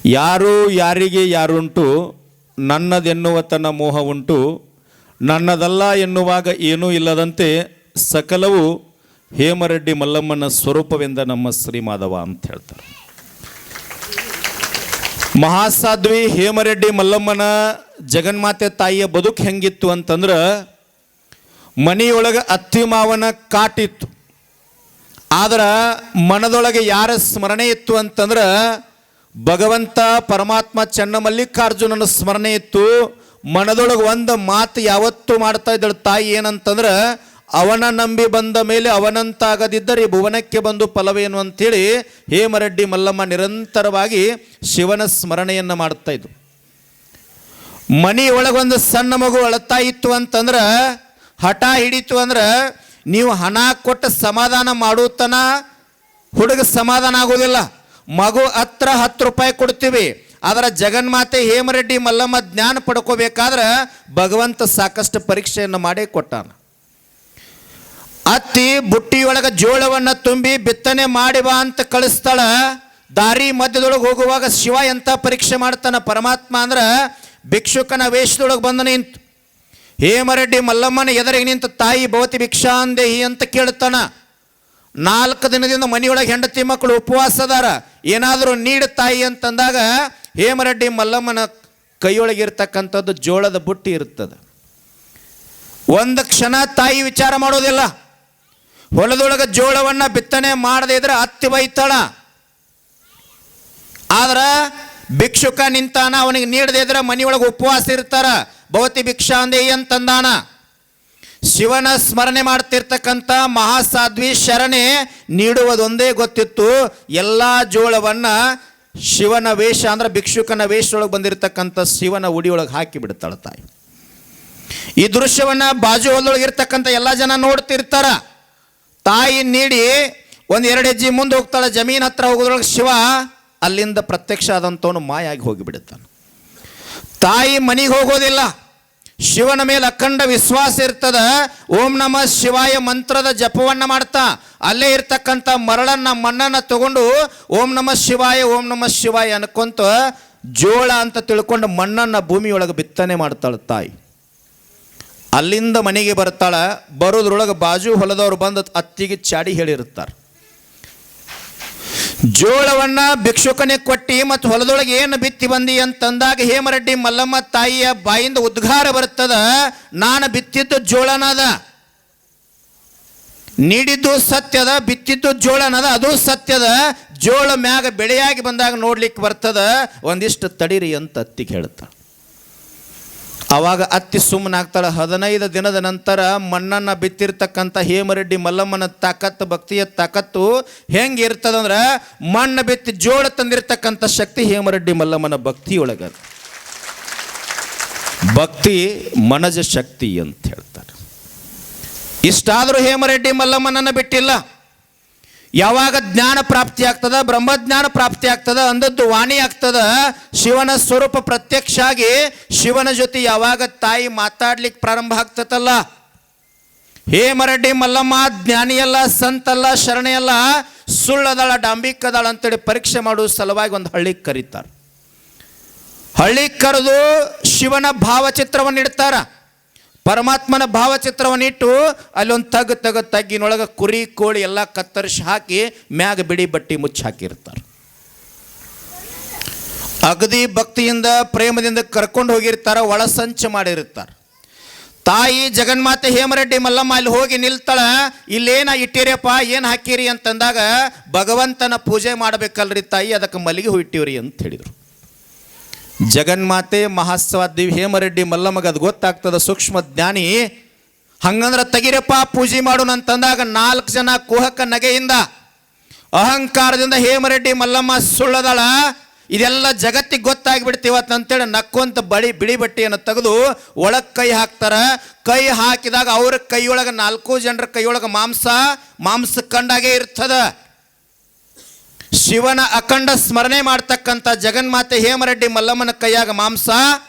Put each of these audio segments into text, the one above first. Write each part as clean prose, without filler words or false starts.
ಯಾರು ಯಾರಿಗೆ ಯಾರುಂಟು, ನನ್ನದೆನ್ನುವ ತನ್ನ ಮೋಹ ಉಂಟು, ನನ್ನದಲ್ಲ ಎನ್ನುವಾಗ ಏನೂ ಇಲ್ಲದಂತೆ ಸಕಲವು ಹೇಮರೆಡ್ಡಿ ಮಲ್ಲಮ್ಮನ ಸ್ವರೂಪವೆಂದ ನಮ್ಮ ಶ್ರೀಮಾಧವ ಅಂತ ಹೇಳ್ತಾರೆ. ಮಹಾಸಾಧ್ವಿ ಹೇಮರೆಡ್ಡಿ ಮಲ್ಲಮ್ಮನ ಜಗನ್ಮಾತೆ ತಾಯಿಯ ಬದುಕು ಹೆಂಗಿತ್ತು ಅಂತಂದ್ರೆ, ಮನೆಯೊಳಗೆ ಅತ್ತಿ ಮಾವನ ಕಾಟಿತ್ತು. ಆದ್ರೆ ಮನದೊಳಗೆ ಯಾರ ಸ್ಮರಣೆ ಇತ್ತು ಅಂತಂದ್ರೆ ಭಗವಂತ ಪರಮಾತ್ಮ ಚನ್ನಮಲ್ಲಿಕಾರ್ಜುನನ ಸ್ಮರಣೆ ಇತ್ತು. ಮನದೊಳಗೆ ಒಂದು ಮಾತು ಯಾವತ್ತೂ ಮಾಡ್ತಾ ಇದ್ದಳು ತಾಯಿ, ಏನಂತಂದ್ರೆ ಅವನ ನಂಬಿ ಬಂದ ಮೇಲೆ ಅವನಂತಾಗದಿದ್ದರೆ ಈ ಭುವನಕ್ಕೆ ಬಂದು ಫಲವೇನು ಅಂಥೇಳಿ ಹೇಮರೆಡ್ಡಿ ಮಲ್ಲಮ್ಮ ನಿರಂತರವಾಗಿ ಶಿವನ ಸ್ಮರಣೆಯನ್ನು ಮಾಡ್ತಾ ಇದ್ರು. ಮನೆಯೊಳಗೊಂದು ಸಣ್ಣ ಮಗು ಅಳತಾ ಇತ್ತು ಅಂತಂದ್ರೆ, ಹಠ ಹಿಡಿತು ಅಂದ್ರೆ, ನೀವು ಹಣ ಕೊಟ್ಟು ಸಮಾಧಾನ ಮಾಡುತ್ತನ ಹುಡುಗ ಸಮಾಧಾನ ಆಗೋದಿಲ್ಲ. ಮಗು ಹತ್ರ 10 ರೂಪಾಯಿ ಕೊಡ್ತೀವಿ, ಅದರ ಜಗನ್ಮಾತೆ ಹೇಮರೆಡ್ಡಿ ಮಲ್ಲಮ್ಮ ಜ್ಞಾನ ಪಡ್ಕೋಬೇಕಾದ್ರೆ ಭಗವಂತ ಸಾಕಷ್ಟು ಪರೀಕ್ಷೆಯನ್ನು ಮಾಡೇ ಕೊಟ್ಟಾನ. ಅತ್ತಿ ಬುಟ್ಟಿಯೊಳಗೆ ಜೋಳವನ್ನು ತುಂಬಿ ಬಿತ್ತನೆ ಮಾಡಿ ಬಾ ಅಂತ ಕಳಿಸ್ತಾಳ. ದಾರಿ ಮಧ್ಯದೊಳಗೆ ಹೋಗುವಾಗ ಶಿವ ಎಂಥ ಪರೀಕ್ಷೆ ಮಾಡ್ತಾನ ಪರಮಾತ್ಮ ಅಂದ್ರೆ, ಭಿಕ್ಷುಕನ ವೇಷದೊಳಗೆ ಬಂದು ನಿಂತು ಹೇಮರೆಡ್ಡಿ ಮಲ್ಲಮ್ಮನ ಎದುರಿಗೆ ನಿಂತು ತಾಯಿ ಭವತಿ ಭಿಕ್ಷಾಂದೇಹಿ ಅಂತ ಕೇಳ್ತಾನ. 4 ದಿನದಿಂದ ಮನೆಯೊಳಗೆ ಹೆಂಡತಿ ಮಕ್ಕಳು ಉಪವಾಸದಾರ, ಏನಾದರೂ ನೀಡು ತಾಯಿ ಅಂತಂದಾಗ ಹೇಮರೆಡ್ಡಿ ಮಲ್ಲಮ್ಮನ ಕೈಯೊಳಗಿರ್ತಕ್ಕಂಥದ್ದು ಜೋಳದ ಬುಟ್ಟಿ ಇರ್ತದೆ. ಒಂದು ಕ್ಷಣ ತಾಯಿ ವಿಚಾರ ಮಾಡೋದಿಲ್ಲ. ಹೊಲದೊಳಗೆ ಜೋಳವನ್ನು ಬಿತ್ತನೆ ಮಾಡದೇ ಇದ್ರೆ ಅತ್ತಿ ಬೈತಾಳ. ಆದ್ರೆ ಭಿಕ್ಷುಕ ನಿಂತಾನ, ಅವನಿಗೆ ನೀಡದೇ ಇದ್ರೆ ಮನೆಯೊಳಗೆ ಉಪವಾಸ ಇರ್ತಾರ. ಭವತಿ ಭಿಕ್ಷಾಂದೇಹಿ ಅಂತಂದಾನ. ಶಿವನ ಸ್ಮರಣೆ ಮಾಡ್ತಿರ್ತಕ್ಕಂಥ ಮಹಾಸಾಧ್ವಿ ಶರಣೆ ನೀಡುವುದೊಂದೇ ಗೊತ್ತಿತ್ತು. ಎಲ್ಲ ಜೋಳವನ್ನು ಶಿವನ ವೇಷ ಅಂದ್ರೆ ಭಿಕ್ಷುಕನ ವೇಷದೊಳಗೆ ಬಂದಿರತಕ್ಕಂಥ ಶಿವನ ಉಡಿಯೊಳಗೆ ಹಾಕಿ ಬಿಡ್ತಾಳೆ ತಾಯಿ. ಈ ದೃಶ್ಯವನ್ನು ಬಾಜು ಹೊಲದೊಳಗಿರ್ತಕ್ಕಂಥ ಎಲ್ಲ ಜನ ನೋಡ್ತಿರ್ತಾರ. ತಾಯಿ ನೀಡಿ 1-2 ಹೆಜ್ಜೆ ಮುಂದೆ ಹೋಗ್ತಾಳೆ. ಜಮೀನ್ ಹತ್ರ ಹೋಗೋದ್ರೊಳಗೆ ಶಿವ ಅಲ್ಲಿಂದ ಪ್ರತ್ಯಕ್ಷ ಆದಂಥವನು ಮಾಯಾಗಿ ಹೋಗಿಬಿಡುತ್ತಾನೆ. ತಾಯಿ ಮನೆಗೆ ಹೋಗೋದಿಲ್ಲ. ಶಿವನ ಮೇಲೆ ಅಖಂಡ ವಿಶ್ವಾಸ ಇರ್ತದ. ಓಂ ನಮಃ ಶಿವಾಯ ಮಂತ್ರದ ಜಪವನ್ನು ಮಾಡ್ತಾ ಅಲ್ಲೇ ಇರ್ತಕ್ಕಂಥ ಮಣ್ಣನ್ನು ತಗೊಂಡು ಓಂ ನಮಃ ಶಿವಾಯ ಓಂ ನಮಃ ಶಿವಾಯ ಅನ್ಕೊಂತ ಜೋಳ ಅಂತ ತಿಳ್ಕೊಂಡು ಮಣ್ಣನ್ನು ಭೂಮಿಯೊಳಗೆ ಬಿತ್ತನೆ ಮಾಡ್ತಾಳೆ ತಾಯಿ. ಅಲ್ಲಿಂದ ಮನೆಗೆ ಬರ್ತಾಳ. ಬರೋದ್ರೊಳಗೆ ಬಾಜು ಹೊಲದವ್ರು ಬಂದು ಅತ್ತಿಗೆ ಚಾಡಿ ಹೇಳಿರ್ತಾರೆ. ಜೋಳವನ್ನು ಭಿಕ್ಷುಕನಿಗೆ ಕೊಟ್ಟಿ ಮತ್ತು ಹೊಲದೊಳಗೆ ಏನು ಬಿತ್ತಿ ಬಂದಿ ಅಂತಂದಾಗ ಹೇಮರೆಡ್ಡಿ ಮಲ್ಲಮ್ಮ ತಾಯಿಯ ಬಾಯಿಂದ ಉದ್ಗಾರ ಬರ್ತದ, ನಾನು ಬಿತ್ತಿದ್ದು ಜೋಳನದ, ನೀಡಿದ್ದು ಸತ್ಯದ, ಬಿತ್ತಿದ್ದು ಜೋಳನದ, ಅದು ಸತ್ಯದ. ಜೋಳ ಮ್ಯಾಗ ಬೆಳೆಯಾಗಿ ಬಂದಾಗ ನೋಡ್ಲಿಕ್ಕೆ ಬರ್ತದ, ಒಂದಿಷ್ಟು ತಡೀರಿ ಅಂತ ಅತ್ತಿಗೆ ಹೇಳ್ತಾಳೆ. ಆವಾಗ ಅತ್ತಿ ಸುಮ್ಮನಾಗ್ತಾಳೆ. 15 ದಿನದ ನಂತರ ಮಣ್ಣನ್ನು ಬಿತ್ತಿರ್ತಕ್ಕಂಥ ಹೇಮರೆಡ್ಡಿ ಮಲ್ಲಮ್ಮನ ತಾಕತ್ತು, ಭಕ್ತಿಯ ತಾಕತ್ತು ಹೆಂಗೆ ಇರ್ತದಂದ್ರೆ, ಮಣ್ಣು ಬಿತ್ತಿ ಜೋಳ ತಂದಿರ್ತಕ್ಕಂಥ ಶಕ್ತಿ ಹೇಮರೆಡ್ಡಿ ಮಲ್ಲಮ್ಮನ ಭಕ್ತಿಯೊಳಗ. ಭಕ್ತಿ ಮನಜ ಶಕ್ತಿ ಅಂತ ಹೇಳ್ತಾರೆ. ಇಷ್ಟಾದರೂ ಹೇಮರೆಡ್ಡಿ ಮಲ್ಲಮ್ಮನನ್ನು ಬಿಟ್ಟಿಲ್ಲ. ಯಾವಾಗ ಜ್ಞಾನ ಪ್ರಾಪ್ತಿ ಆಗ್ತದ, ಬ್ರಹ್ಮಜ್ಞಾನ ಪ್ರಾಪ್ತಿ ಆಗ್ತದ, ಅಂದದ್ದು ವಾಣಿ ಆಗ್ತದ, ಶಿವನ ಸ್ವರೂಪ ಪ್ರತ್ಯಕ್ಷ ಆಗಿ ಶಿವನ ಜೊತೆ ಯಾವಾಗ ತಾಯಿ ಮಾತಾಡ್ಲಿಕ್ಕೆ ಪ್ರಾರಂಭ ಆಗ್ತದಲ್ಲ, ಹೇಮರೆಡ್ಡಿ ಮಲ್ಲಮ್ಮ ಜ್ಞಾನಿಯಲ್ಲ, ಸಂತಲ್ಲ, ಶರಣೆಯಲ್ಲ, ಸುಳ್ಳದಾಳ, ಡಾಂಬಿಕದಾಳ ಅಂತೇಳಿ ಪರೀಕ್ಷೆ ಮಾಡುವ ಸಲುವಾಗಿ ಒಂದು ಹಳ್ಳಿಗೆ ಕರೀತಾರೆ. ಹಳ್ಳಿಗೆ ಕರೆದು ಶಿವನ ಭಾವಚಿತ್ರವನ್ನು ಇಡ್ತಾರ. ಪರಮಾತ್ಮನ ಭಾವಚಿತ್ರವನ್ನಿಟ್ಟು ಅಲ್ಲೊಂದು ತಗ್ಗಿನೊಳಗೆ ಕುರಿ ಕೋಳಿ ಎಲ್ಲ ಕತ್ತರಿಸಿ ಹಾಕಿ ಮ್ಯಾಗ ಬಿಡಿ ಬಟ್ಟಿ ಮುಚ್ಚಿ ಹಾಕಿರ್ತಾರೆ. ಅಗದಿ ಭಕ್ತಿಯಿಂದ ಪ್ರೇಮದಿಂದ ಕರ್ಕೊಂಡು ಹೋಗಿರ್ತಾರ, ಒಳಸಂಚು ಮಾಡಿರ್ತಾರೆ. ತಾಯಿ ಜಗನ್ಮಾತೆ ಹೇಮರೆಡ್ಡಿ ಮಲ್ಲಮ್ಮ ಅಲ್ಲಿ ಹೋಗಿ ನಿಲ್ತಾಳ. ಇಲ್ಲೇನ ಇಟ್ಟಿರಿಯಪ್ಪ, ಏನು ಹಾಕಿರಿ ಅಂತಂದಾಗ, ಭಗವಂತನ ಪೂಜೆ ಮಾಡಬೇಕಲ್ರಿ ತಾಯಿ, ಅದಕ್ಕೆ ಮಲ್ಲಿಗೆ ಹೂ ಇಟ್ಟಿವ್ರಿ ಅಂತ ಹೇಳಿದರು. ಜಗನ್ಮಾತೆ ಮಹಾಸ್ವಾದ್ವಿ ಹೇಮರೆಡ್ಡಿ ಮಲ್ಲಮ್ಮಗ ಅದು ಗೊತ್ತಾಗ್ತದ, ಸೂಕ್ಷ್ಮ ಜ್ಞಾನಿ. ಹಂಗಂದ್ರೆ ತೆಗಿರಪ್ಪ ಪೂಜೆ ಮಾಡೋಣ ಅಂತಂದಾಗ 4 ಜನ ಕುಹಕ ನಗೆಯಿಂದ ಅಹಂಕಾರದಿಂದ ಹೇಮರೆಡ್ಡಿ ಮಲ್ಲಮ್ಮ ಸುಳ್ಳದಾಳ, ಇದೆಲ್ಲ ಜಗತ್ತಿಗೆ ಗೊತ್ತಾಗ್ಬಿಡ್ತೀವತ್ತ ಅಂತೇಳಿ ನಕ್ಕೊಂತ ಬಿಳಿ ಬಟ್ಟೆಯನ್ನು ತೆಗೆದು ಒಳಗೆ ಕೈ ಹಾಕ್ತಾರ. ಕೈ ಹಾಕಿದಾಗ ಅವ್ರ ಕೈಯೊಳಗೆ 4 ಜನರ ಕೈಯೊಳಗೆ ಮಾಂಸ ಕಂಡಾಗೆ ಇರ್ತದ. ಶಿವನ ಅಖಂಡ ಸ್ಮರಣೆ ಮಾಡ್ತಕ್ಕಂಥ ಜಗನ್ಮಾತೆ ಹೇಮರೆಡ್ಡಿ ಮಲ್ಲಮ್ಮನ ಕೈಯಾಗ ಮಾಂಸ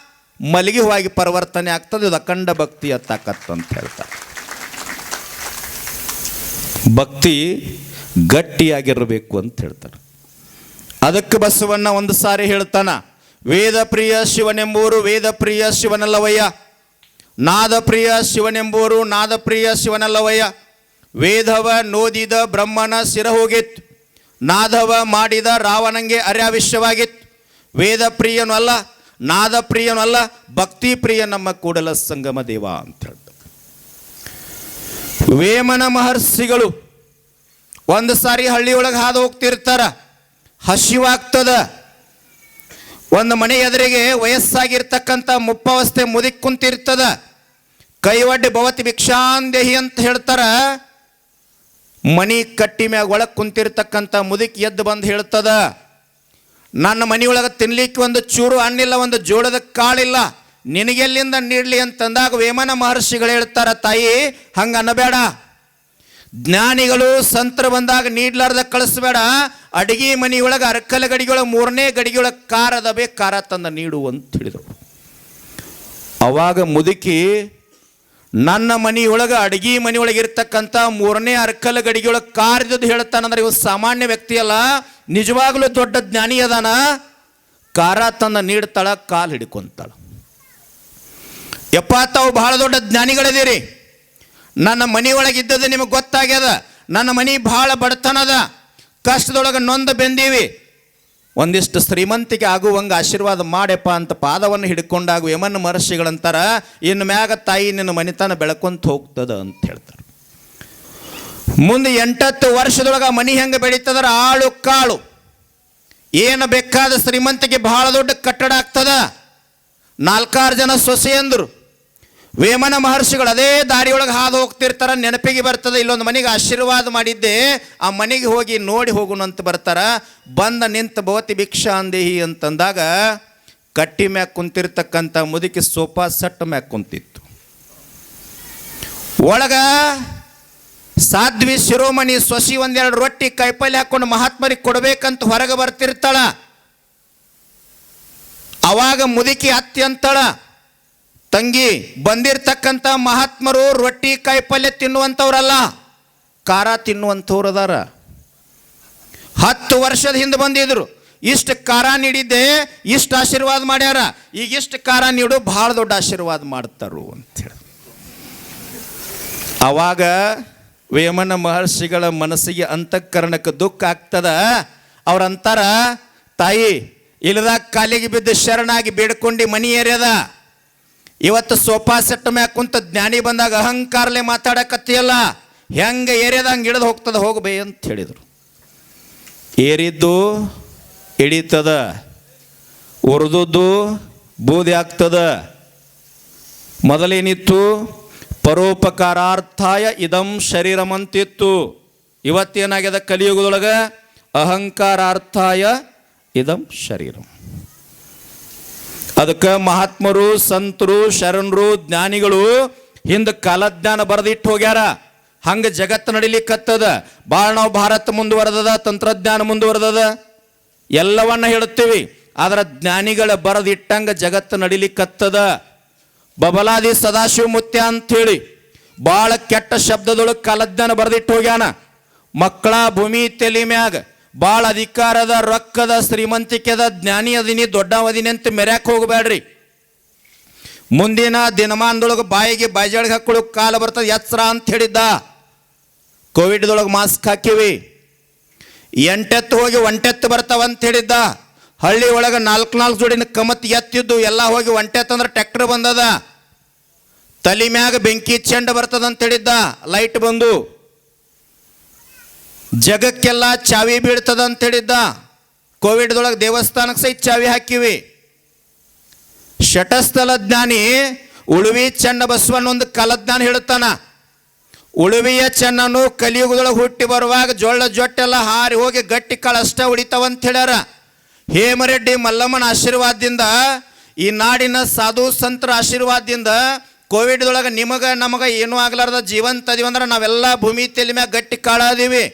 ಮಲ್ಲಿಗೆ ಹೂವಾಗಿ ಪರಿವರ್ತನೆ ಆಗ್ತದೆ. ಇದು ಅಖಂಡ ಭಕ್ತಿಯ ತಾಕತ್ತು ಅಂತ ಹೇಳ್ತಾರೆ. ಭಕ್ತಿ ಗಟ್ಟಿಯಾಗಿರಬೇಕು ಅಂತ ಹೇಳ್ತಾರೆ. ಅದಕ್ಕೆ ಬಸವಣ್ಣ ಒಂದು ಸಾರಿ ಹೇಳ್ತಾನ, ವೇದ ಪ್ರಿಯ ಶಿವನೆಂಬುವರು ವೇದ ಪ್ರಿಯ ಶಿವನಲ್ಲವಯ್ಯ, ನಾದ ಪ್ರಿಯ ಶಿವನೆಂಬುವರು ನಾದ ಪ್ರಿಯ ಶಿವನಲ್ಲವಯ್ಯ. ವೇದವ ನೋದಿದ ಬ್ರಹ್ಮನ ಶಿರ ಹೋಗಿತ್ತು, ನಾದವ ಮಾಡಿದ ರಾವಣಂಗೆ ಅರ್ಯಾವಿಷ್ಯವಾಗಿತ್ತು. ವೇದ ಪ್ರಿಯನೂ ಅಲ್ಲ, ನಾದ ಪ್ರಿಯನೂ ಅಲ್ಲ, ಭಕ್ತಿ ಪ್ರಿಯ ನಮ್ಮ ಕೂಡಲ ಸಂಗಮ ದೇವ ಅಂತ ಹೇಳ್ತಾರೆ. ವೇಮನ ಮಹರ್ಷಿಗಳು ಒಂದು ಸಾರಿ ಹಳ್ಳಿಯೊಳಗೆ ಹಾದು ಹೋಗ್ತಿರ್ತಾರ, ಹಸಿವಾಗ್ತದ. ಒಂದು ಮನೆ ಎದುರಿಗೆ ವಯಸ್ಸಾಗಿರ್ತಕ್ಕಂಥ ಮುಪ್ಪಾವಸ್ಥೆ ಮುದುಕಿ ಕುಂತಿರ್ತದ. ಕೈವಡ್ಡಿ ಭವತಿ ಭಿಕ್ಷಾಂದೇಹಿ ಅಂತ ಹೇಳ್ತಾರ. ಮನಿ ಕಟ್ಟಿ ಮ್ಯಾಗ ಒಳಗೆ ಕುಂತಿರ್ತಕ್ಕಂಥ ಮುದುಕಿ ಎದ್ದು ಬಂದು ಹೇಳ್ತದ, ನನ್ನ ಮನೆಯೊಳಗೆ ತಿನ್ಲಿಕ್ಕೆ ಒಂದು ಚೂರು ಹಣ್ಣಿಲ್ಲ, ಒಂದು ಜೋಳದ ಕಾಳಿಲ್ಲ, ನಿನಗೆಲ್ಲಿಂದ ನೀಡಲಿ ಅಂತಂದಾಗ ವೇಮನ ಮಹರ್ಷಿಗಳು ಹೇಳ್ತಾರ, ತಾಯಿ ಹಂಗೆ ಅನ್ನಬೇಡ, ಜ್ಞಾನಿಗಳು ಸಂತರು ಬಂದಾಗ ನೀಡ್ಲಾರ್ದ ಕಳಿಸ್ಬೇಡ, ಅಡಿಗೆ ಮನೆಯೊಳಗೆ ಅರ್ಕಲ ಗಡಿಗೊಳಗೆ 3ನೇ ಗಡಿಗೊಳಗೆ ಕಾರ ಅದಬೇ, ಕಾರ ತಂದ ನೀಡು ಅಂತ ಹೇಳಿದರು. ಅವಾಗ ಮುದುಕಿ ನನ್ನ ಮನೆಯೊಳಗೆ ಅಡಿಗೆ ಮನೆಯೊಳಗೆ ಇರ್ತಕ್ಕಂಥ 3ನೇ ಅರ್ಕಲ ಗಡಿಗೊಳಗೆ ಕಾರಿದ್ದು ಹೇಳ್ತಾನಂದ್ರೆ ಇವ ಸಾಮಾನ್ಯ ವ್ಯಕ್ತಿ ಅಲ್ಲ, ನಿಜವಾಗ್ಲೂ ದೊಡ್ಡ ಜ್ಞಾನಿ ಅದಾನ. ಕಾರ ತಂದ ನೀಡ್ತಾಳ, ಕಾಲು ಹಿಡ್ಕೊಂತಾಳ. ಯಪ್ಪ ತಾವು ಬಹಳ ದೊಡ್ಡ ಜ್ಞಾನಿಗಳಿದ್ದೀರಿ, ನನ್ನ ಮನೆಯೊಳಗಿದ್ದದ್ದು ನಿಮಗೆ ಗೊತ್ತಾಗ್ಯದ, ನನ್ನ ಮನೆ ಭಾಳ ಬಡತನದ, ಕಷ್ಟದೊಳಗೆ ನೊಂದು ಬೆಂದೀವಿ, ಒಂದಿಷ್ಟು ಶ್ರೀಮಂತಿಗೆ ಆಗುವಂಗೆ ಆಶೀರ್ವಾದ ಮಾಡ್ಯಪ್ಪ ಅಂತ ಪಾದವನ್ನು ಹಿಡ್ಕೊಂಡಾಗ ವೇಮನ ಮಹರ್ಷಿಗಳಂತಾರ, ಇನ್ನು ಮ್ಯಾಗ ತಾಯಿ ನಿನ್ನ ಮನೆತನ ಬೆಳಕೊಂತ ಹೋಗ್ತದ ಅಂತ ಹೇಳ್ತಾರೆ. ಮುಂದೆ 8 ವರ್ಷದೊಳಗೆ ಮನೆ ಹೆಂಗೆ ಬೆಳೀತದ್ರ, ಆಳು ಕಾಳು ಏನು ಬೇಕಾದ ಶ್ರೀಮಂತಿಗೆ ಬಹಳ ದೊಡ್ಡ ಕಟ್ಟಡ ಆಗ್ತದ. 4-6 ಜನ ಸೊಸೆಯಂದರು. ವೇಮನ ಮಹರ್ಷಿಗಳು ಅದೇ ದಾರಿಯೊಳಗೆ ಹಾದು ಹೋಗ್ತಿರ್ತಾರ, ನೆನಪಿಗೆ ಬರ್ತದೆ, ಇಲ್ಲೊಂದು ಮನೆಗೆ ಆಶೀರ್ವಾದ ಮಾಡಿದ್ದೆ, ಆ ಮನೆಗೆ ಹೋಗಿ ನೋಡಿ ಹೋಗುಣ ಅಂತ ಬರ್ತಾರ. ಬಂದ ನಿಂತ ಭವತಿ ಭಿಕ್ಷಾಂದೇಹಿ ಅಂತಂದಾಗ ಕಟ್ಟಿ ಮ್ಯಾಗ ಕುಂತಿರ್ತಕ್ಕಂಥ ಮುದುಕಿ ಸೋಫಾ ಸೆಟ್ ಮ್ಯಾಗ ಕುಂತಿತ್ತು. ಒಳಗ ಸಾಧ್ವಿ ಶಿರೋಮಣಿ ಸೊಸಿ 1-2 ರೊಟ್ಟಿ ಕೈಪಲ್ಯ ಹಾಕೊಂಡು ಮಹಾತ್ಮರಿಗೆ ಕೊಡ್ಬೇಕಂತ ಹೊರಗೆ ಬರ್ತಿರ್ತಾಳ. ಅವಾಗ ಮುದುಕಿ ಅತ್ಯಂತಳ, ತಂಗಿ ಬಂದಿರ್ತಕ್ಕಂಥ ಮಹಾತ್ಮರು ರೊಟ್ಟಿ ಕಾಯಿಪಲ್ಯ ತಿನ್ನುವಂಥವ್ರಲ್ಲ, ಖಾರ ತಿನ್ನುವಂಥವ್ರು ಅದಾರ. 10 ವರ್ಷದ ಹಿಂದೆ ಬಂದಿದ್ರು, ಇಷ್ಟು ಖಾರ ನೀಡಿದ್ದೆ, ಇಷ್ಟು ಆಶೀರ್ವಾದ ಮಾಡ್ಯಾರ, ಈಗ ಇಷ್ಟು ಖಾರ ನೀಡು, ಬಹಳ ದೊಡ್ಡ ಆಶೀರ್ವಾದ ಮಾಡ್ತಾರು ಅಂತೇಳಿ. ಅವಾಗ ವೇಮನ ಮಹರ್ಷಿಗಳ ಮನಸ್ಸಿಗೆ ಅಂತಃಕರಣಕ್ಕೆ ದುಃಖ ಆಗ್ತದ. ಅವ್ರಂತಾರ, ತಾಯಿ ಇಲ್ಲದಾಗ ಕಾಲಿಗೆ ಬಿದ್ದು ಶರಣಾಗಿ ಬೇಡ್ಕೊಂಡು ಮನಿ ಏರ್ಯದ, ಇವತ್ತು ಸೋಫಾ ಸೆಟ್ ಮ್ಯಾಗ ಕುಂತ ಜ್ಞಾನಿ ಬಂದಾಗ ಅಹಂಕಾರಲೆ ಮಾತಾಡಕತ್ತಿಯಲ್ಲ, ಹೆಂಗೆ ಏರ್ಯದ ಹಂಗೆ ಹಿಡಿದು ಹೋಗ್ತದ, ಹೋಗಬೇ ಅಂತ ಹೇಳಿದರು. ಏರಿದ್ದು ಇಡೀತದ, ಉರಿದದ್ದು ಬೂದಿ ಆಗ್ತದ. ಮೊದಲೇನಿತ್ತು, ಪರೋಪಕಾರಾರ್ಥಾಯ ಇದಂ ಶರೀರಮಂತಿತ್ತು. ಇವತ್ತೇನಾಗ್ಯದ ಕಲಿಯುಗದೊಳಗೆ, ಅಹಂಕಾರಾರ್ಥಾಯ ಇದಂ ಶರೀರಂ. ಅದಕ್ಕೆ ಮಹಾತ್ಮರು, ಸಂತರು, ಶರಣರು, ಜ್ಞಾನಿಗಳು ಹಿಂದೆ ಕಾಲಜ್ಞಾನ ಬರೆದಿಟ್ಟು ಹೋಗ್ಯಾರ. ಹಂಗೆ ಜಗತ್ತು ನಡಿಲಿಕ್ಕತ್ತದ. ಭಾಳ ನಾವು ಭಾರತ ಮುಂದುವರೆದದ, ತಂತ್ರಜ್ಞಾನ ಮುಂದುವರೆದದ, ಎಲ್ಲವನ್ನ ಹೇಳುತ್ತೀವಿ. ಆದ್ರೆ ಜ್ಞಾನಿಗಳ ಬರೆದಿಟ್ಟಂಗೆ ಜಗತ್ತು ನಡಿಲಿಕ್ಕತ್ತದ. ಬಬಲಾದಿ ಸದಾಶಿವ ಮುತ್ಯ ಅಂಥೇಳಿ ಭಾಳ ಕೆಟ್ಟ ಶಬ್ದದೊಳಗೆ ಕಾಲಜ್ಞಾನ ಬರೆದಿಟ್ಟು ಹೋಗ್ಯಾನ. ಮಕ್ಕಳ ಭೂಮಿ ತೆಲಿ ಮ್ಯಾಗ ಭಾಳ ಅಧಿಕಾರದ, ರೊಕ್ಕದ, ಶ್ರೀಮಂತಿಕೆದ, ಜ್ಞಾನಿ ಅದೀನಿ, ದೊಡ್ಡವದೀನಿ ಅಂತ ಮೆರ್ಯಾಕೆ ಹೋಗಬೇಡ್ರಿ. ಮುಂದಿನ ದಿನಮಾನದೊಳಗೆ ಬಾಯಿಗೆ ಬಾಯ್ಜಾಳಿಗೆ ಹಾಕೊಳ್ಳೋ ಕಾಲ ಬರ್ತದೆ, ಎಚ್ಚರ ಅಂತ ಹೇಳಿದ್ದ. ಕೋವಿಡ್ದೊಳಗೆ ಮಾಸ್ಕ್ ಹಾಕಿವಿ, 8 ಹೋಗಿ 1 ಬರ್ತಾವ ಅಂತ ಹೇಳಿದ್ದ. ಹಳ್ಳಿ ಒಳಗೆ 4 ಜೋಡಿನ ಕಮತ್ ಎತ್ತಿದ್ದು ಎಲ್ಲ ಹೋಗಿ 1 ಅಂದ್ರೆ ಟ್ರ್ಯಾಕ್ಟರ್ ಬಂದದ. ತಲೆ ಮ್ಯಾಗ ಬೆಂಕಿ ಚೆಂಡ ಬರ್ತದ ಅಂತ ಹೇಳಿದ್ದ, ಲೈಟ್ ಬಂದು. ಜಗಕ್ಕೆಲ್ಲ ಚಾವಿ ಬೀಳ್ತದ ಅಂತ ಹೇಳಿದ್ದ. ಕೋವಿಡ್ದೊಳಗೆ ದೇವಸ್ಥಾನಕ್ಕೆ ಸಹಿತ ಚಾವಿ ಹಾಕಿವಿ. ಶಟಸ್ಥಲ ಜ್ಞಾನಿ ಉಳುವಿ ಚೆನ್ನ ಬಸವಣ್ಣೊಂದು ಕಾಲಜ್ಞಾನ ಹೇಳುತ್ತಾನ. ಉಳುವಿಯ ಚೆನ್ನನು ಕಲಿಯುಗದೊಳಗೆ ಹುಟ್ಟಿ ಬರುವಾಗ ಜೋಳ ಜೊಟ್ಟೆಲ್ಲ ಹಾರಿ ಹೋಗಿ ಗಟ್ಟಿ ಕಾಳು ಅಷ್ಟೇ ಉಳಿತಾವಂತ ಹೇಳ್ಯಾರ. ಹೇಮರೆಡ್ಡಿ ಮಲ್ಲಮ್ಮನ ಆಶೀರ್ವಾದದಿಂದ, ಈ ನಾಡಿನ ಸಾಧು ಸಂತರ ಆಶೀರ್ವಾದದಿಂದ ಕೋವಿಡ್ದೊಳಗೆ ನಿಮಗೆ ನಮಗೆ ಏನೂ ಆಗ್ಲಾರ್ದ ಜೀವಂತ ಅದೀವಿ ಅಂದ್ರೆ ನಾವೆಲ್ಲ ಭೂಮಿ ತೆಲಿ ಮ್ಯಾಗ ಗಟ್ಟಿ ಕಾಳಾದೀವಿ.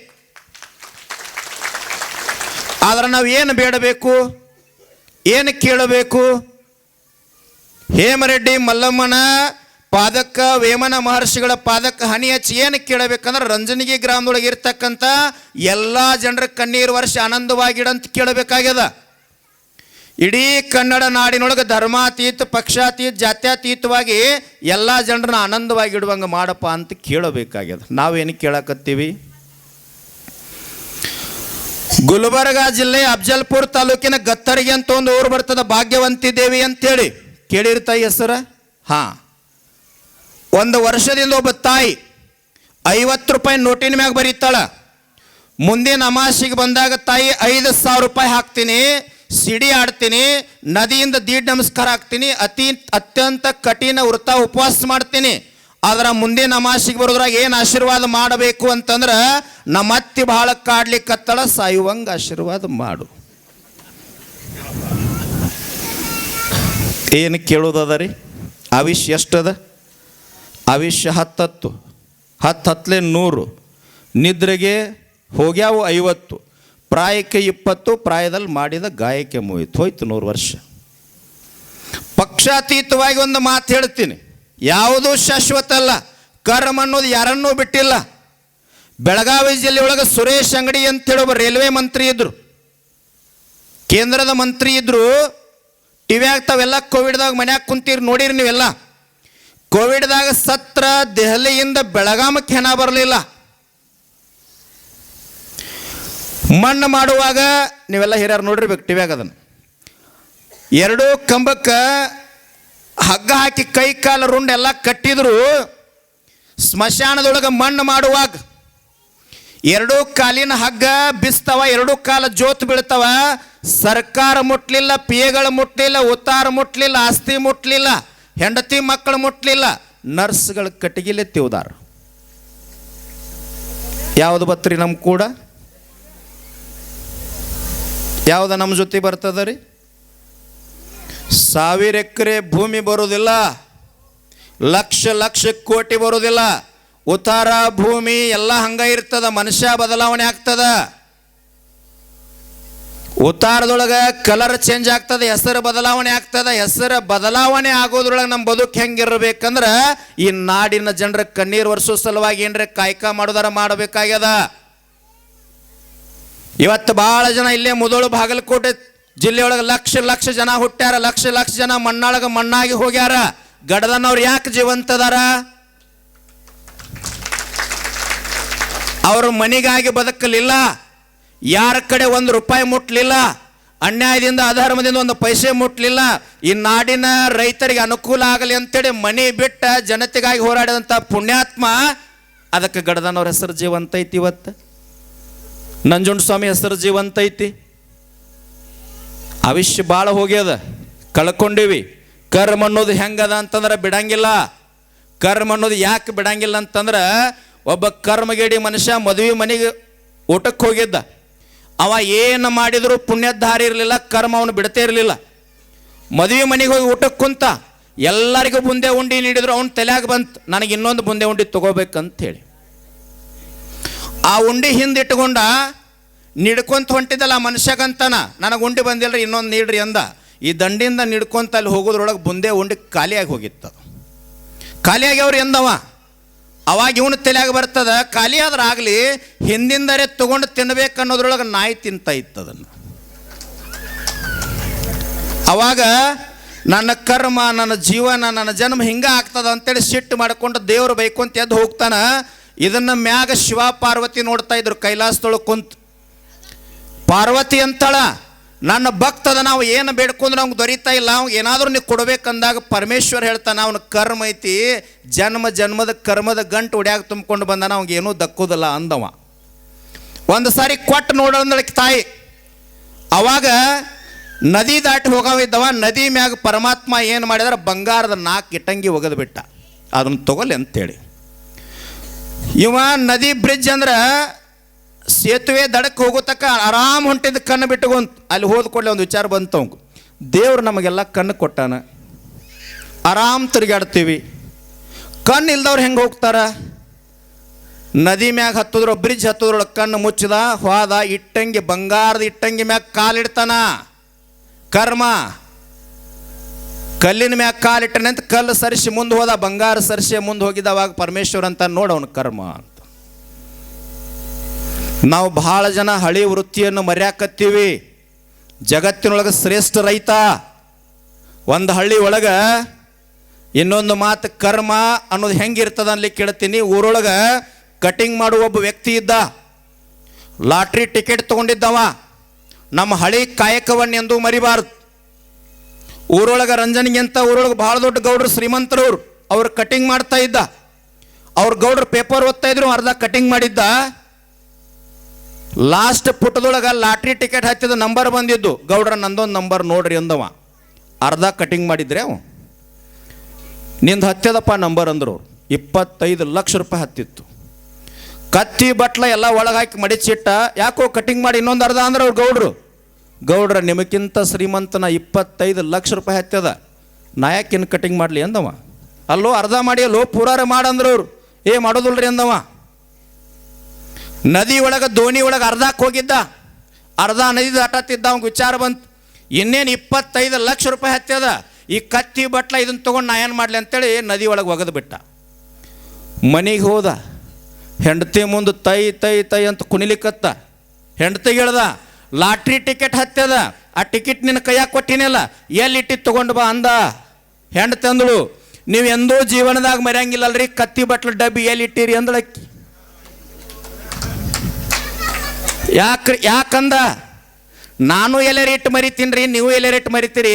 ಆದ್ರೆ ನಾವು ಏನು ಬೇಡಬೇಕು, ಏನು ಕೇಳಬೇಕು? ಹೇಮರೆಡ್ಡಿ ಮಲ್ಲಮ್ಮನ ಪಾದಕ ವೇಮನ ಮಹರ್ಷಿಗಳ ಪಾದಕ ಹನಿ ಹಚ್ಚಿ ಏನು ಕೇಳಬೇಕಂದ್ರೆ ರಂಜನಗಿ ಗ್ರಾಮದೊಳಗೆ ಇರ್ತಕ್ಕಂಥ ಎಲ್ಲ ಜನರ ಕಣ್ಣೀರು ವರ್ಷ ಆನಂದವಾಗಿಡಂತ ಕೇಳಬೇಕಾಗ್ಯದ. ಇಡೀ ಕನ್ನಡ ನಾಡಿನೊಳಗೆ ಧರ್ಮಾತೀತ ಪಕ್ಷಾತೀತ ಜಾತ್ಯತೀತವಾಗಿ ಎಲ್ಲ ಜನರನ್ನ ಆನಂದವಾಗಿ ಇಡುವಂಗೆ ಮಾಡಪ್ಪ ಅಂತ ಕೇಳಬೇಕಾಗ್ಯದ. ನಾವೇನು ಕೇಳಕತ್ತೀವಿ? ಗುಲ್ಬರ್ಗಾ ಜಿಲ್ಲೆ ಅಫಜಲ್ಪುರ ತಾಲೂಕಿನ ಗತ್ತರಿಗೆ ಅಂತ ಒಂದು ಊರು ಬರ್ತದೆ, ಭಾಗ್ಯವಂತಿ ದೇವಿ ಅಂತೇಳಿ ಕೇಳಿರ್ತಾ ಹೆಸರ? ಹಾಂ. ಒಂದು ವರ್ಷದಿಂದ ಒಬ್ಬ ತಾಯಿ 50 ರೂಪಾಯಿ ನೋಟಿನ ಮ್ಯಾಗ ಬರೀತಾಳ. ಮುಂದಿನ ಅಮಾಸಿಗೆ ಬಂದಾಗ ತಾಯಿ 5,000 ರೂಪಾಯಿ ಹಾಕ್ತೀನಿ, ಸಿಡಿ ಆಡ್ತೀನಿ, ನದಿಯಿಂದ ದೀಡ್ ನಮಸ್ಕಾರ ಹಾಕ್ತೀನಿ, ಅತ್ಯಂತ ಕಠಿಣ ವ್ರತ ಉಪವಾಸ ಮಾಡ್ತೀನಿ. ಅದರ ಮುಂದಿನ ಅಮಾಸಿಗೆ ಬರೋದ್ರಾಗ ಏನು ಆಶೀರ್ವಾದ ಮಾಡಬೇಕು ಅಂತಂದ್ರೆ ನಮ್ಮತ್ತಿ ಬಹಳ ಕಾಡ್ಲಿಕ್ಕತ್ತಳ, ಸಾಯುವಂಗೆ ಆಶೀರ್ವಾದ ಮಾಡು. ಏನು ಕೇಳೋದದ ರೀ? ಆವಿಷ್ಯ ಎಷ್ಟದ? ಆವಿಷ್ಯ 10 100 ನಿದ್ರೆಗೆ ಹೋಗ್ಯಾವು 50, ಪ್ರಾಯಕ್ಕೆ 20, ಪ್ರಾಯದಲ್ಲಿ ಮಾಡಿದ ಗಾಯಕ್ಕೆ ಹೋಯ್ತು 100 ವರ್ಷ. ಪಕ್ಷಾತೀತವಾಗಿ ಒಂದು ಮಾತು ಹೇಳ್ತೀನಿ, ಯಾವುದೂ ಶಾಶ್ವತ ಅಲ್ಲ. ಕರ್ಮ ಅನ್ನೋದು ಯಾರನ್ನೂ ಬಿಟ್ಟಿಲ್ಲ. ಬೆಳಗಾವಿ ಜಿಲ್ಲೆಯೊಳಗೆ ಸುರೇಶ್ ಅಂಗಡಿ ಅಂತೇಳಿ ಒಬ್ಬ ರೈಲ್ವೆ ಮಂತ್ರಿ ಇದ್ರು, ಕೇಂದ್ರದ ಮಂತ್ರಿ ಇದ್ರು. ಟಿವ್ಯಾಗ ತಾವೆಲ್ಲ ಕೋವಿಡ್ದಾಗ ಮನ್ಯಾಗ ಕುಂತೀರಿ, ನೋಡಿರಿ ನೀವೆಲ್ಲ. ಕೋವಿಡ್ದಾಗ ಸತ್ರ ದೆಹಲಿಯಿಂದ ಬೆಳಗಾಮಕ್ಕೆ ಹೆಣ ಬರಲಿಲ್ಲ. ಮಣ್ಣು ಮಾಡುವಾಗ ನೀವೆಲ್ಲ ಹಿರಿಯರು ನೋಡಿರ್ಬೇಕು ಟಿವ್ಯಾಗ, ಅದನ್ನು 2 ಕಂಬಕ್ಕೆ ಹಗ್ಗ ಹಾಕಿ ಕೈ ಕಾಲು ರುಂಡ್ ಎಲ್ಲ ಕಟ್ಟಿದ್ರು. ಸ್ಮಶಾನದೊಳಗೆ ಮಣ್ಣು ಮಾಡುವಾಗ 2 ಕಾಲಿನ ಹಗ್ಗ ಬಿಸ್ತಾವ, 2 ಕಾಲ ಜೋತು ಬೀಳ್ತಾವ. ಸರ್ಕಾರ ಮುಟ್ಲಿಲ್ಲ, ಪಿಎಗಳು ಮುಟ್ಲಿಲ್ಲ, ಉತ್ತಾರ ಮುಟ್ಲಿಲ್ಲ, ಆಸ್ತಿ ಮುಟ್ಲಿಲ್ಲ, ಹೆಂಡತಿ ಮಕ್ಕಳು ಮುಟ್ಲಿಲ್ಲ, ನರ್ಸ್ಗಳ ಕಟ್ಟಿಗೆಲೆ ತಿವ್ದಾರ. ಯಾವುದು ಬತ್ರಿ ನಮ್ಮ ಕೂಡ? ಯಾವ್ದು ನಮ್ಮ ಜೊತೆ ಬರ್ತದ ರೀ? 1000 ಎಕರೆ ಭೂಮಿ ಬರೋದಿಲ್ಲ, ಲಕ್ಷ ಕೋಟಿ ಬರೋದಿಲ್ಲ. ಉತ್ತಾರ ಭೂಮಿ ಎಲ್ಲ ಹಂಗ ಇರ್ತದ, ಮನುಷ್ಯ ಬದಲಾವಣೆ ಆಗ್ತದ. ಉತ್ತಾರದೊಳಗೆ ಕಲರ್ ಚೇಂಜ್ ಆಗ್ತದೆ, ಹೆಸರು ಬದಲಾವಣೆ ಆಗ್ತದ. ಹೆಸರು ಬದಲಾವಣೆ ಆಗೋದ್ರೊಳಗೆ ನಮ್ಮ ಬದುಕು ಹೆಂಗಿರ್ಬೇಕಂದ್ರೆ ಈ ನಾಡಿನ ಜನರ ಕಣ್ಣೀರು ವರ್ಷೋ ಸಲುವಾಗಿ ಏನ್ರ ಕಾಯಕ ಮಾಡೋದಾರ ಮಾಡಬೇಕಾಗ್ಯದ. ಇವತ್ತು ಭಾಳ ಜನ ಇಲ್ಲೇ ಮುದೋಳು ಬಾಗಲಕೋಟೆ ಜಿಲ್ಲೆಯೊಳಗೆ ಲಕ್ಷ ಜನ ಹುಟ್ಟ್ಯಾರ, ಲಕ್ಷ ಜನ ಮಣ್ಣಾಳಗೆ ಮಣ್ಣಾಗಿ ಹೋಗ್ಯಾರ. ಗಡದನವ್ರು ಯಾಕೆ ಜೀವಂತದಾರ? ಅವರು ಮನೆಗಾಗಿ ಬದುಕಲಿಲ್ಲ, ಯಾರ ಕಡೆ 1 ರೂಪಾಯಿ ಮುಟ್ಲಿಲ್ಲ, ಅನ್ಯಾಯದಿಂದ ಅಧರ್ಮದಿಂದ 1 ಪೈಸೆ ಮುಟ್ಲಿಲ್ಲ. ಈ ನಾಡಿನ ರೈತರಿಗೆ ಅನುಕೂಲ ಆಗಲಿ ಅಂತೇಳಿ ಮನೆ ಬಿಟ್ಟ ಜನತೆಗಾಗಿ ಹೋರಾಡಿದಂಥ ಪುಣ್ಯಾತ್ಮ. ಅದಕ್ಕೆ ಗಡದನವ್ರ ಹೆಸರು ಜೀವಂತ ಐತಿ. ಇವತ್ತು ನಂಜುಂಡ ಸ್ವಾಮಿ ಹೆಸರು ಜೀವಂತ ಐತಿ. ಆವಿಷ್ಯ ಭಾಳ ಹೋಗ್ಯದ, ಕಳ್ಕೊಂಡಿವಿ. ಕರ್ಮ ಅನ್ನೋದು ಹೆಂಗದ ಅಂತಂದ್ರೆ ಬಿಡಂಗಿಲ್ಲ. ಕರ್ಮ ಅನ್ನೋದು ಯಾಕೆ ಬಿಡಂಗಿಲ್ಲ ಅಂತಂದ್ರೆ, ಒಬ್ಬ ಕರ್ಮಗೇಡಿ ಮನುಷ್ಯ ಮದುವೆ ಮನೆಗೆ ಊಟಕ್ಕೆ ಹೋಗಿದ್ದ. ಅವ ಏನು ಮಾಡಿದ್ರು ಪುಣ್ಯಧಾರಿ ಇರಲಿಲ್ಲ, ಕರ್ಮ ಅವನು ಬಿಡ್ತೇ ಇರಲಿಲ್ಲ. ಮದುವೆ ಮನೆಗೆ ಹೋಗಿ ಊಟಕ್ಕೆ ಕುಂತ, ಎಲ್ಲರಿಗೂ ಬುಂದೆ ಉಂಡಿ ನೀಡಿದ್ರು. ಅವನು ತಲೆಯಾಗ ಬಂತು, ನನಗೆ ಇನ್ನೊಂದು ಬುಂದೆ ಉಂಡಿ ತಗೋಬೇಕಂತ ಹೇಳಿ ಆ ಉಂಡಿ ಹಿಂದಿಟ್ಕೊಂಡ ನಿಡ್ಕೊಂತ ಹೊಂಟಿದ್ದಲ್ಲ ಆ ಮನುಷ್ಯಗಂತಾನ, ನನಗೆ ಉಂಡಿ ಬಂದಿಲ್ಲರಿ ಇನ್ನೊಂದು ನೀಡ್ರಿ ಅಂದ. ಈ ದಂಡಿಂದ ನಿಡ್ಕೊಂತ ಅಲ್ಲಿ ಹೋಗೋದ್ರೊಳಗೆ ಬುಂದೆ ಉಂಡಿ ಖಾಲಿಯಾಗಿ ಹೋಗಿತ್ತು. ಖಾಲಿಯಾಗ್ಯವ್ರು ಎಂದವ. ಅವಾಗ ಇವನು ತಲೆಯಾಗ ಬರ್ತದ, ಖಾಲಿ ಆದ್ರೆ ಆಗಲಿ, ಹಿಂದಿಂದರೆ ತಗೊಂಡು ತಿನ್ಬೇಕು ಅನ್ನೋದ್ರೊಳಗೆ ನಾಯಿ ತಿಂತ ಇತ್ತು ಅದನ್ನು. ಅವಾಗ ನನ್ನ ಕರ್ಮ, ನನ್ನ ಜೀವನ, ನನ್ನ ಜನ್ಮ ಹಿಂಗೆ ಆಗ್ತದ ಅಂತೇಳಿ ಸಿಟ್ಟು ಮಾಡಿಕೊಂಡು ದೇವರು ಬೈಕೊಂತ ಎದ್ದು ಹೋಗ್ತಾನ. ಇದನ್ನು ಮ್ಯಾಗ ಶಿವ ಪಾರ್ವತಿ ನೋಡ್ತಾ ಇದ್ರು ಕೈಲಾಸದೊಳಗೆ ಕುಂತು. ಪಾರ್ವತಿ ಅಂತಳ, ನನ್ನ ಭಕ್ತದ ನಾವು ಏನು ಬೇಡ್ಕೊಂಡ್ರೆ ಅವ್ನಿಗೆ ದೊರೀತಾ ಇಲ್ಲ, ಅವ್ನಿಗೆ ಏನಾದರೂ ನೀವು ಕೊಡ್ಬೇಕಂದಾಗ ಪರಮೇಶ್ವರ್ ಹೇಳ್ತಾನೆ, ಅವನ ಕರ್ಮ ಐತಿ, ಜನ್ಮದ ಕರ್ಮದ ಗಂಟು ಒಡ್ಯಾಗ ತುಂಬಿಕೊಂಡು ಬಂದಾನ, ಅವ್ನಿಗೆ ಏನೂ ದಕ್ಕೋದಿಲ್ಲ ಅಂದವ. ಒಂದು ಸಾರಿ ಕೊಟ್ಟು ನೋಡೋದಕ್ಕೆ ತಾಯಿ. ಅವಾಗ ನದಿ ದಾಟಿ ಹೋಗವಿದ್ದವ. ನದಿ ಮ್ಯಾಗ ಪರಮಾತ್ಮ ಏನು ಮಾಡಿದ್ರೆ ಬಂಗಾರದ 4 ಇಟ್ಟಂಗಿ ಒಗೆದು ಬಿಟ್ಟ, ಅದನ್ನು ತಗೊಳ್ಳಿ ಅಂತೇಳಿ. ಇವ ನದಿ ಬ್ರಿಡ್ಜ್ ಅಂದ್ರೆ ಸೇತುವೆ ದಡಕ್ಕೆ ಹೋಗೋತಕ್ಕ ಆರಾಮ್ ಹೊಂಟಿದ್ದು ಕಣ್ಣು ಬಿಟ್ಟುಕೊಂತ ಅಲ್ಲಿ ಹೋದ ಕೂಡಲೇ ಒಂದು ವಿಚಾರ ಬಂತು ಅವಂಗೆ, ದೇವ್ರು ನಮಗೆಲ್ಲ ಕಣ್ಣು ಕೊಟ್ಟಾನ, ಆರಾಮ್ ತಿರುಗಾಡ್ತೀವಿ. ಕಣ್ಣು ಇಲ್ದವ್ರು ಹೆಂಗೆ ಹೋಗ್ತಾರ? ನದಿ ಮ್ಯಾಗ ಹತ್ತಿದ್ರು, ಬ್ರಿಡ್ಜ್ ಹತ್ತದ್ರೊಳಗೆ ಕಣ್ಣು ಮುಚ್ಚಿದ, ಹೋದ, ಇಟ್ಟಂಗಿ ಬಂಗಾರದ ಇಟ್ಟಂಗಿ ಮ್ಯಾಗ ಕಾಲಿಡ್ತಾನ. ಕರ್ಮ ಕಲ್ಲಿನ ಮ್ಯಾಗ ಕಾಲಿಟ್ಟನೆ ಅಂತ ಕಲ್ಲು ಸರಿಸಿ ಮುಂದೆ ಹೋದ, ಬಂಗಾರ ಸರಿಸಿ ಮುಂದೆ ಹೋಗಿದ್ದವಾಗ ಪರಮೇಶ್ವರ ಅಂತ ನೋಡು ಅವನ ಕರ್ಮ ಅಂತ. ನಾವು ಬಹಳ ಜನ ಹಳಿ ವೃತ್ತಿಯನ್ನು ಮರ್ಯಾಕತ್ತೀವಿ. ಜಗತ್ತಿನೊಳಗೆ ಶ್ರೇಷ್ಠ ರೈತ. ಒಂದು ಹಳ್ಳಿ ಒಳಗೆ ಇನ್ನೊಂದು ಮಾತು ಕರ್ಮ ಅನ್ನೋದು ಹೆಂಗಿರ್ತದ ಅಲ್ಲಿ ಕೇಳ್ತೀನಿ. ಊರೊಳಗೆ ಕಟಿಂಗ್ ಮಾಡುವ ಒಬ್ಬ ವ್ಯಕ್ತಿ ಇದ್ದ, ಲಾಟ್ರಿ ಟಿಕೆಟ್ ತೊಗೊಂಡಿದ್ದವ. ನಮ್ಮ ಹಳಿ ಕಾಯಕವನ್ನೆಂದೂ ಮರಿಬಾರ್ದು. ಊರೊಳಗೆ ರಂಜನಿಗೆ ಅಂತ ಊರೊಳಗೆ ಭಾಳ ದೊಡ್ಡ ಗೌಡ್ರು ಶ್ರೀಮಂತರವ್ರು, ಅವ್ರು ಕಟಿಂಗ್ ಮಾಡ್ತಾ ಇದ್ದ. ಅವ್ರ ಗೌಡ್ರು ಪೇಪರ್ ಓದ್ತಾ ಇದ್ರು, ಅರ್ಧ ಕಟಿಂಗ್ ಮಾಡಿದ್ದ. ಲಾಸ್ಟ್ ಪುಟದೊಳಗೆ ಲಾಟ್ರಿ ಟಿಕೆಟ್ ಹತ್ತಿದ ನಂಬರ್ ಬಂದಿದ್ದು. ಗೌಡ್ರ ನಂದೊಂದು ನಂಬರ್ ನೋಡ್ರಿ ಅಂದವ. ಅರ್ಧ ಕಟಿಂಗ್ ಮಾಡಿದ್ರೆ ಅವ ನಿಂದು ಹತ್ಯದಪ್ಪ ನಂಬರ್ ಅಂದ್ರು. 25 ಲಕ್ಷ ರೂಪಾಯಿ ಹತ್ತಿತ್ತು. ಕತ್ತಿ ಬಟ್ಲ ಎಲ್ಲ ಒಳಗೆ ಹಾಕಿ ಮಡಿಚಿಟ್ಟ. ಯಾಕೋ ಕಟಿಂಗ್ ಮಾಡಿ ಇನ್ನೊಂದು ಅರ್ಧ ಅಂದ್ರೆ ಅವ್ರು ಗೌಡ್ರ ನಿಮಗಿಂತ ಶ್ರೀಮಂತನ 25 ಲಕ್ಷ ರೂಪಾಯಿ ಹತ್ಯದ, ನಾ ಯಾಕಿನ್ ಕಟಿಂಗ್ ಮಾಡಲಿ ಅಂದವ. ಅಲ್ಲೋ ಅರ್ಧ ಮಾಡಿ ಅಲ್ಲೋ ಪೂರಾರ ಮಾಡಂದ್ರು ಅವ್ರು. ಮಾಡೋದಿಲ್ರಿ ಅಂದವ. ನದಿ ಒಳಗೆ ದೋಣಿ ಒಳಗೆ ಅರ್ಧಕ್ಕೆ ಹೋಗಿದ್ದ, ಅರ್ಧ ನದಿ ದಾಟತ್ತಿದ್ದ. ಅವ್ಗೆ ವಿಚಾರ ಬಂತು, ಇನ್ನೇನು 25 ಲಕ್ಷ ರೂಪಾಯಿ ಹತ್ಯದ, ಈ ಕತ್ತಿ ಬಟ್ಲ ಇದನ್ನು ತೊಗೊಂಡು ನಾ ಏನು ಮಾಡಲಿ ಅಂತೇಳಿ ನದಿ ಒಳಗೆ ಒಗೆದು ಬಿಟ್ಟ. ಮನೆಗೆ ಹೋದ. ಹೆಂಡತಿ ಮುಂದೆ ತೈ ಅಂತ ಕುಣಿಲಿಕ್ಕತ್ತ. ಹೆಂಡತಿಗೆ ಹೇಳ್ದ, ಲಾಟ್ರಿ ಟಿಕೆಟ್ ಹತ್ಯದ, ಆ ಟಿಕೆಟ್ ನಿನ್ನ ಕೈಯಾಗ ಕೊಟ್ಟಿನಲ್ಲ, ಎಲ್ಲಿಟ್ಟು ತೊಗೊಂಡು ಬಾ ಅಂದ. ಹೆಂಡತಿ ಅಂದಳು, ನೀವು ಎಂದೂ ಜೀವನದಾಗ ಮರ್ಯಂಗಿಲ್ಲಲ್ರಿ, ಕತ್ತಿ ಬಟ್ಲ ಡಬ್ಬಿ ಎಲ್ಲಿಟ್ಟಿರಿ ಅಂದಳಕ್ಕಿ. ಯಾಕಂದ, ನಾನು ಎಲ್ಲರಿಟ್ಟು ಮರಿತೀನಿ ರೀ, ನೀವು ಎಲ್ಲರಿಟ್ಟು ಮರಿತೀರಿ,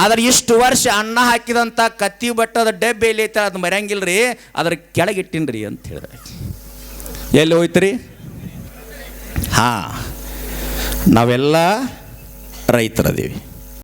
ಆದ್ರೆ ಇಷ್ಟು ವರ್ಷ ಅನ್ನ ಹಾಕಿದಂಥ ಕತ್ತಿ ಬಟ್ಟದ ಡಬ್ಬಿ ಎಲ್ಲಿ ಐತೆ ಅದು ಮರ್ಯಂಗಿಲ್ರಿ, ಅದ್ರ ಕೆಳಗಿಟ್ಟಿನ್ರಿ ಅಂತ ಹೇಳಿದ್ರೆ. ಎಲ್ಲಿ ಹೋಯ್ತ್ರಿ? ನಾವೆಲ್ಲ ರೈತರದೀವಿ.